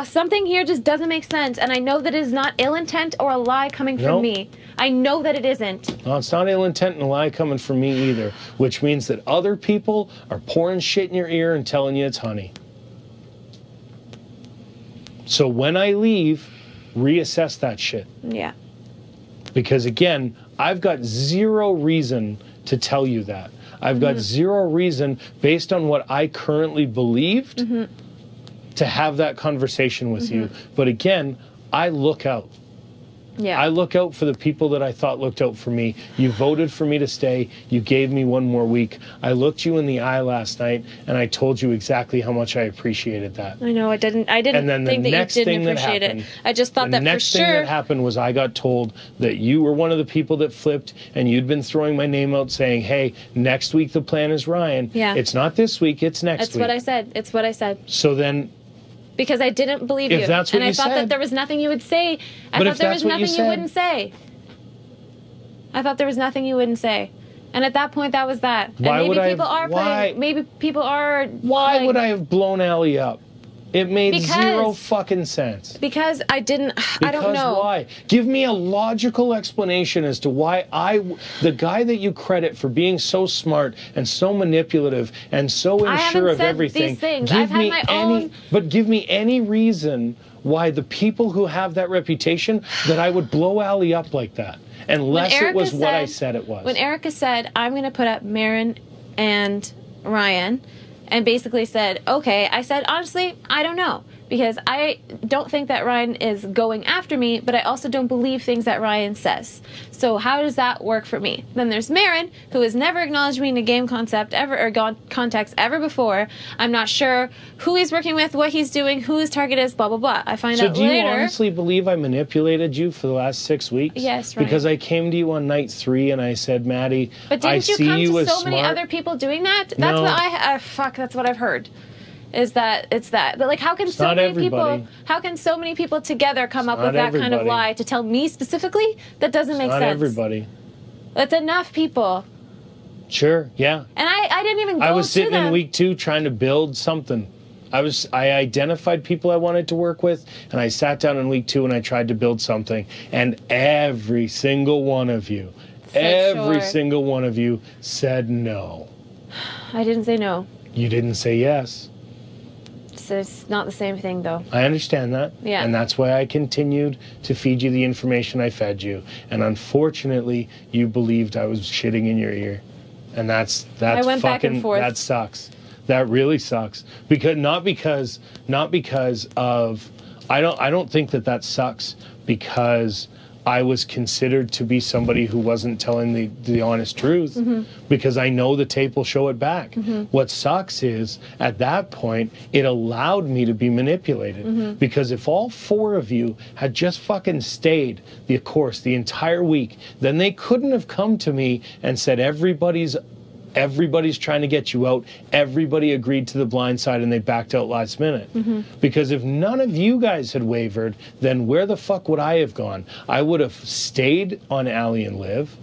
Something here just doesn't make sense. And I know that it is not ill intent or a lie coming from me. I know that it isn't. No, it's not ill intent and a lie coming from me either. Which means that other people are pouring shit in your ear and telling you it's honey. So when I leave, reassess that shit. Yeah. Because again, I've got zero reason to tell you that. I've got zero reason, based on what I currently believed, to have that conversation with you. But again, I look out. Yeah. I look out for the people that I thought looked out for me. You voted for me to stay. You gave me one more week. I looked you in the eye last night, and I told you exactly how much I appreciated that. I know, I didn't And then the think that next you thing didn't that appreciate happened, it. I just thought that for the next thing sure. that happened was I got told that you were one of the people that flipped, and you'd been throwing my name out saying, hey, next week the plan is Ryan. Yeah. It's not this week, it's next That's week. what I said. It's what I said. So then, Because I didn't believe If you. that's what and I you thought said- that there was nothing you would say. I But thought if there that's was what you nothing you said- wouldn't say. I thought there was nothing you wouldn't say. And at that point, that was that. Why and would maybe I people have- are why- playing. Maybe people are. why would I have blown Allie up? It made Because- zero fucking sense. Because I didn't. I don't Because know. why? Give me a logical explanation as to why the guy that you credit for being so smart and so manipulative and so I unsure haven't of said everything. these things. Give I've had me my any, own- but give me any reason why the people who have that reputation that I would blow Allie up like that, unless it was what I said it was. When Erica said, I'm going to put up Marin and Ryan, and basically said, okay, I said, honestly, I don't know. Because I don't think that Ryan is going after me, but I also don't believe things that Ryan says. So how does that work for me? Then there's Marin, who has never acknowledged me in a game concept ever or context ever before. I'm not sure who he's working with, what he's doing, who his target is, blah, blah, blah. I find out So do you later. honestly believe I manipulated you for the last 6 weeks? Yes, Ryan. Because I came to you on night 3 and I said, Maddie, But I didn't you see come you to as so smart. many other people doing that? That's No. what that's what I've heard. Is that it's that. But like how can so not many everybody. people together come up not with that kind of everybody. lie to tell me specifically? That doesn't make Not sense. everybody. That's enough people. Sure, yeah. And I didn't even go I was to sitting them. in week 2 trying to build something. I identified people I wanted to work with, and I sat down in week 2 and I tried to build something. And every single one of you, Sure. single one of you said no. I didn't say no. You didn't say yes. So it's not the same thing though. I understand that. Yeah. And that's why I continued to feed you the information I fed you. And unfortunately, you believed I was shitting in your ear. And that's I went fucking, back and forth. that sucks. That really sucks. Not because of I don't think that sucks because I was considered to be somebody who wasn't telling the honest truth, Mm-hmm. because I know the tape will show it back. What sucks is, at that point, it allowed me to be manipulated. Mm-hmm. Because if all 4 of you had just fucking stayed the course the entire week, then they couldn't have come to me and said, everybody's trying to get you out. Everybody agreed to the blind side and they backed out last minute. Because if none of you guys had wavered, then where the fuck would I have gone? I would have stayed on Allie and Liv.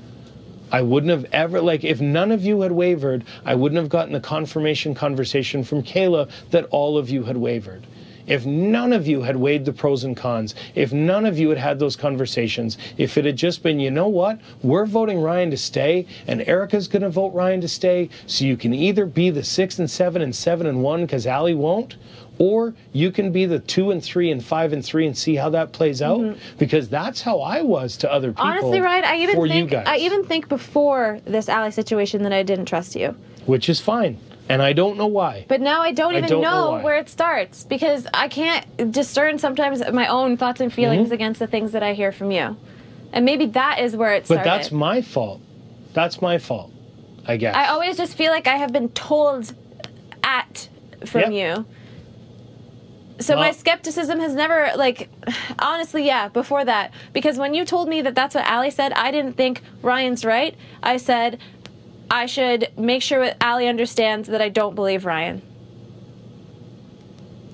I wouldn't have ever, if none of you had wavered, I wouldn't have gotten the confirmation conversation from Kayla that all of you had wavered. If none of you had weighed the pros and cons, if none of you had had those conversations, if it had just been, you know what, we're voting Ryan to stay, and Erica's going to vote Ryan to stay, so you can either be the 6 and 7 and 7 and 1 because Allie won't, or you can be the 2 and 3 and 5 and 3 and see how that plays out, because that's how I was to other people. Honestly, Ryan, I you even think before this Ally situation that I didn't trust you. Which is fine. And I don't know why. But now I don't even don't know know why. where it starts because I can't discern sometimes my own thoughts and feelings against the things that I hear from you. And maybe that is where it started. But that's my fault. That's my fault, I guess. I always just feel like I have been told from Yep. you. So my Well- skepticism has never, honestly, yeah, before that. Because when you told me that that's what Allie said, I didn't think Ryan's right. I said I should make sure Allie understands that I don't believe Ryan.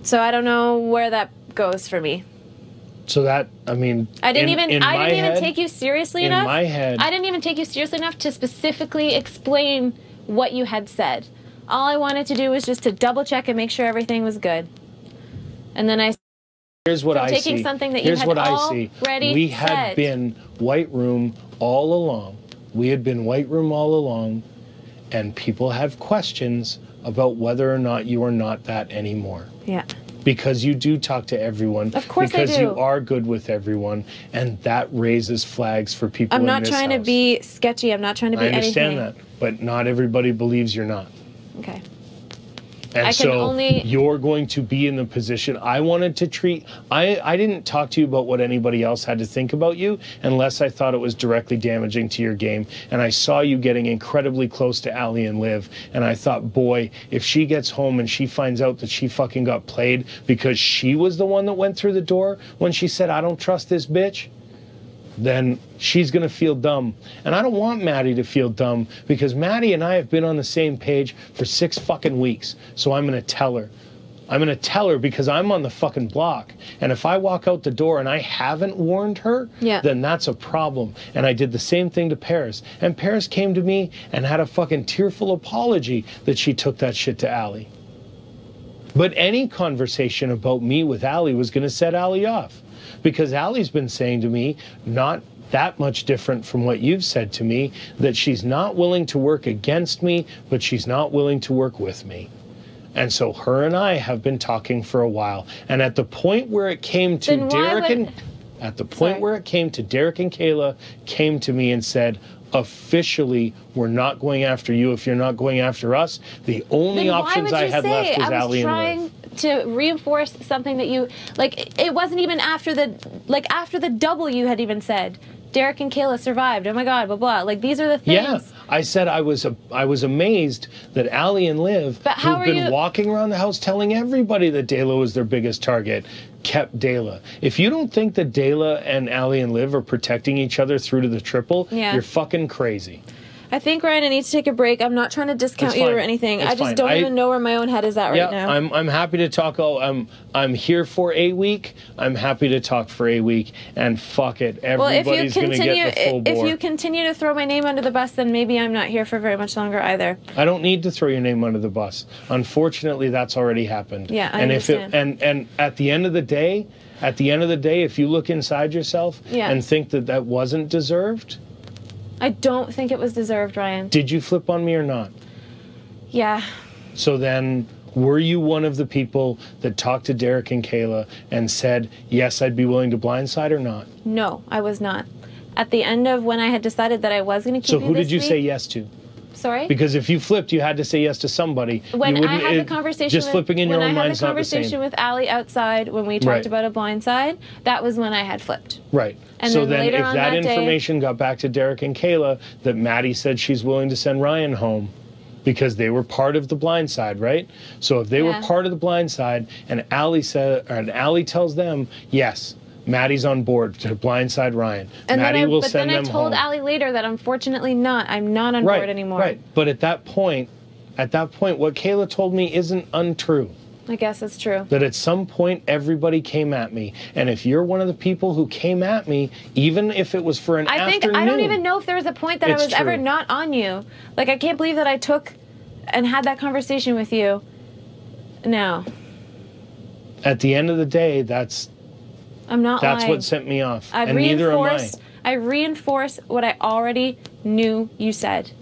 So I don't know where that goes for me. So that, I mean, I didn't in my even head- take you seriously in enough. my head- I didn't even take you seriously enough to specifically explain what you had said. All I wanted to do was just to double check and make sure everything was good. And then Here's what from I taking see. something that you Here's had what I see. already We had said. been White Room all along. We had been White Room all along, and people have questions about whether or not you are not that anymore. Yeah. Because you do talk to everyone. Of course I because do. you are good with everyone, and that raises flags for people I'm in not this trying to house. be sketchy. I'm not trying to be I understand anything. that, but not everybody believes you're not. Okay. And I can so only... you're going to be in the position I wanted to treat. I didn't talk to you about what anybody else had to think about you unless I thought it was directly damaging to your game. And I saw you getting incredibly close to Allie and Liv. And I thought, boy, if she gets home and she finds out that she fucking got played because she was the one that went through the door when she said, I don't trust this bitch, then she's going to feel dumb. And I don't want Maddie to feel dumb because Maddie and I have been on the same page for 6 fucking weeks. So I'm going to tell her. I'm going to tell her because I'm on the fucking block. And if I walk out the door and I haven't warned her, then that's a problem. And I did the same thing to Paris. And Paris came to me and had a fucking tearful apology that she took that shit to Allie. But any conversation about me with Allie was going to set Allie off. Because Allie's been saying to me, not that much different from what you've said to me, that she's not willing to work against me, but she's not willing to work with me. And so her and I have been talking for a while. And at the point where it came to Derek and Kayla came to me and said, officially, we're not going after you if you're not going after us. The only options I had left was Allie and Liv. I was trying to reinforce something that you, like, it wasn't even after the double you had even said, Derek and Kayla survived, oh my God, blah, blah. Like, these are the things. Yeah, I said I was amazed that Allie and Liv, who've been walking around the house telling everybody that Dayla was their biggest target, kept Dayla. If you don't think that Dayla and Allie and Liv are protecting each other through to the triple, you're fucking crazy. I think, Ryan, I need to take a break. I'm not trying to discount you or anything. I just don't even know where my own head is at right now. I'm happy to talk. I'm here for a week. I'm happy to talk for a week. And fuck it, everybody's going to get the full bore. If you continue to throw my name under the bus, then maybe I'm not here for very much longer either. I don't need to throw your name under the bus. Unfortunately, that's already happened. Yeah, I understand. And at the end of the day, if you look inside yourself and think that that wasn't deserved, I don't think it was deserved, Ryan. Did you flip on me or not? Yeah. So then, were you one of the people that talked to Derek and Kayla and said, yes, I'd be willing to blindside or not? No, I was not. At the end of when I had decided that I was going to keep you this week... So who did you say yes to? Sorry? Because if you flipped, you had to say yes to somebody. When I had the conversation just flipping in your own mind's not the same. When I had the conversation with Allie outside, when we talked about a blindside, that was when I had flipped. Right. And so then if that information got back to Derek and Kayla, that Maddie said she's willing to send Ryan home because they were part of the blindside, right? So if they were part of the blindside and Allie tells them, yes, Maddie's on board to blindside Ryan. And Maddie will send them home. But then I told Allie later that unfortunately I'm not on board anymore. Right. But at that point, what Kayla told me isn't untrue. I guess it's true. That at some point, everybody came at me. And if you're one of the people who came at me, even if it was for an afternoon... I don't even know if there was a point that I was ever not on you. Like, I can't believe that I took and had that conversation with you. No. At the end of the day, I'm not lying. That's what sent me off. And neither am I. I reinforced what I already knew you said.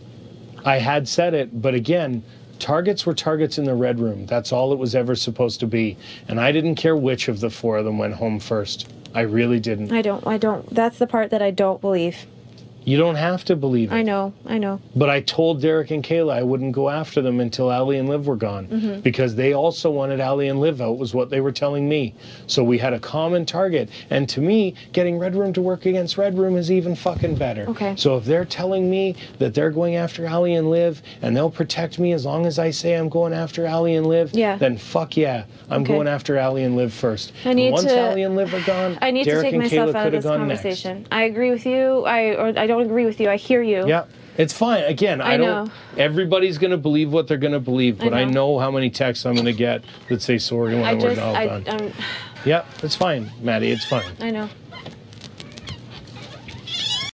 I had said it, but again... Targets were targets in the red room. That's all it was ever supposed to be. And I didn't care which of the 4 of them went home first. I really didn't. I don't. That's the part that I don't believe. You don't have to believe it. I know. But I told Derek and Kayla I wouldn't go after them until Allie and Liv were gone. Because they also wanted Allie and Liv out, was what they were telling me. So we had a common target. And to me, getting Red Room to work against Red Room is even fucking better. Okay. So if they're telling me that they're going after Allie and Liv, and they'll protect me as long as I say I'm going after Allie and Liv, then fuck yeah, I'm going after Allie and Liv first. Once Allie and Liv are gone, I need Derek to take and myself Kayla out of this conversation. Next. I agree with you. I don't agree with you. I hear you. Yeah, it's fine. Again, I don't. Everybody's going to believe what they're going to believe, but I know how many texts I'm going to get that say sorry when we're all done. Yeah, it's fine, Maddie. It's fine. I know.